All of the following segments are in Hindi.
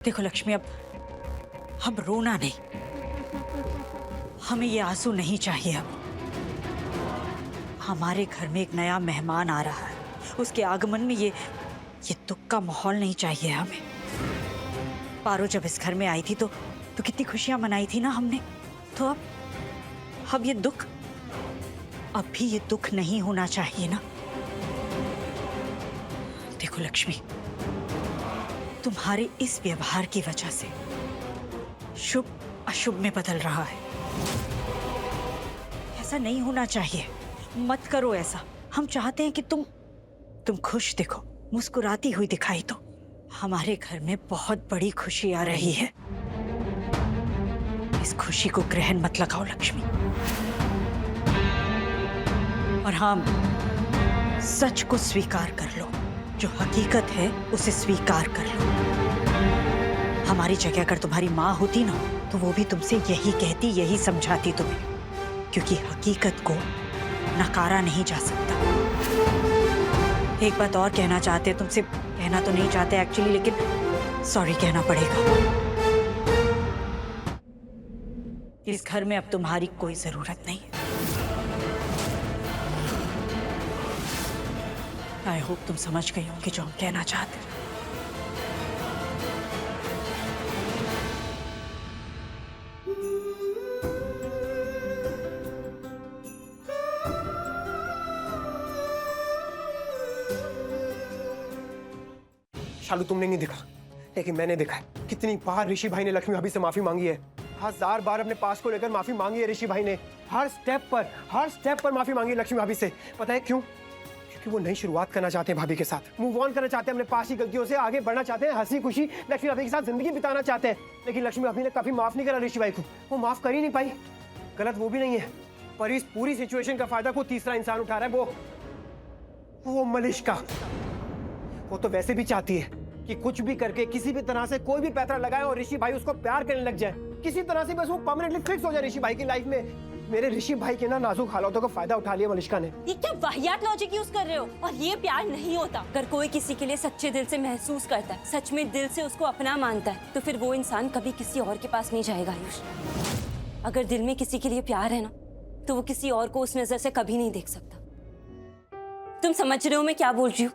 देखो लक्ष्मी, अब रोना नहीं, हमें ये आंसू नहीं चाहिए। अब हमारे घर में एक नया मेहमान आ रहा है, उसके आगमन में ये दुख का माहौल नहीं चाहिए हमें। पारो जब इस घर में आई थी तो कितनी खुशियां मनाई थी ना हमने। तो अब ये दुख, अब भी ये दुख नहीं होना चाहिए ना। देखो लक्ष्मी, तुम्हारे इस व्यवहार की वजह से शुभ अशुभ में बदल रहा है। ऐसा नहीं होना चाहिए, मत करो ऐसा। हम चाहते हैं कि तुम खुश दिखो, मुस्कुराती हुई दिखाई दो। हमारे घर में बहुत बड़ी खुशी आ रही है, इस खुशी को ग्रहण मत लगाओ लक्ष्मी। और हाँ, सच को स्वीकार कर लो, जो हकीकत है उसे स्वीकार कर लो। हमारी जगह अगर तुम्हारी माँ होती ना, तो वो भी तुमसे यही कहती, यही समझाती तुम्हें, क्योंकि हकीकत को नकारा नहीं जा सकता। एक बात और कहना चाहते, तुमसे कहना तो नहीं चाहते एक्चुअली, लेकिन सॉरी कहना पड़ेगा। इस घर में अब तुम्हारी कोई जरूरत नहीं है। आई होप तुम समझ गई होंगी जो हम कहना चाहते हैं। शालू, तुमने नहीं देखा, लेकिन मैंने देखा है। कितनी बार ऋषि भाई ने लक्ष्मी भाभी से माफी मांगी है। 1000 बार अपने पास को लेकर माफी मांगी है ऋषि भाई ने। हर स्टेप पर माफी मांगी है लक्ष्मी भाभी से। पता है क्यों? क्योंकि वो नई शुरुआत करना चाहते हैं भाभी के साथ, मूव ऑन करना चाहते हैं अपने पास की गलतियों से, आगे बढ़ना चाहते हैं, हंसी खुशी लक्ष्मी भाभी के साथ जिंदगी बिताना चाहते हैं। लेकिन लक्ष्मी भाभी ने कभी माफ नहीं करा ऋषि भाई को, वो माफ कर ही नहीं पाई। गलत वो भी नहीं है, पर इस पूरी सिचुएशन का फायदा कोई तीसरा इंसान उठा रहा है, वो मलिष्का। वो तो वैसे भी चाहती है कि कुछ भी करके, किसी भी तरह से कोई भी पैतरा लगाए और ऋषि भाई उसको प्यार करने लग जाए, किसी तरह से बस वो परमानेंटली फिक्स हो जाए ऋषि भाई की लाइफ में। मेरे ऋषि भाई के ना नाजुक हालातों का फायदा उठा लिया मलिष्का ने। ये क्या वाहियात लॉजिक यूज कर रहे हो? और ये प्यार नहीं होता। अगर कोई किसी के लिए सच्चे दिल से महसूस करता है, सच में दिल से उसको अपना मानता है, तो फिर वो इंसान कभी किसी और के पास नहीं जाएगा आयुष। अगर दिल में किसी के लिए प्यार है ना, तो वो किसी और को उस नजर से कभी नहीं देख सकता। तुम समझ रहे हो मैं क्या बोल रही हूँ?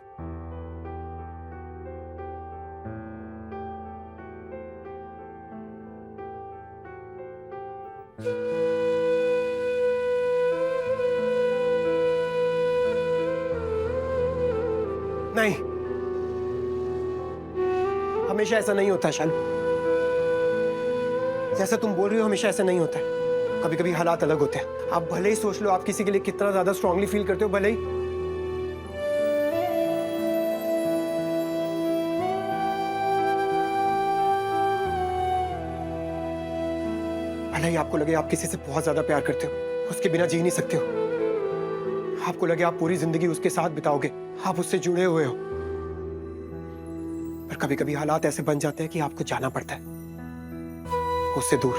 नहीं, हमेशा ऐसा नहीं होता शालू। जैसा तुम बोल रही हो हमेशा ऐसा नहीं होता है। कभी कभी हालात अलग होते हैं। आप भले ही सोच लो आप किसी के लिए कितना ज्यादा स्ट्रांगली फील करते हो, भले ही आपको लगे आप किसी से बहुत ज्यादा प्यार करते हो, उसके बिना जी नहीं सकते हो। आपको लगे आप पूरी जिंदगी उसके साथ बिताओगे, आप उससे जुड़े हुए हो, पर कभी कभी हालात ऐसे बन जाते हैं कि आपको जाना पड़ता है उससे दूर।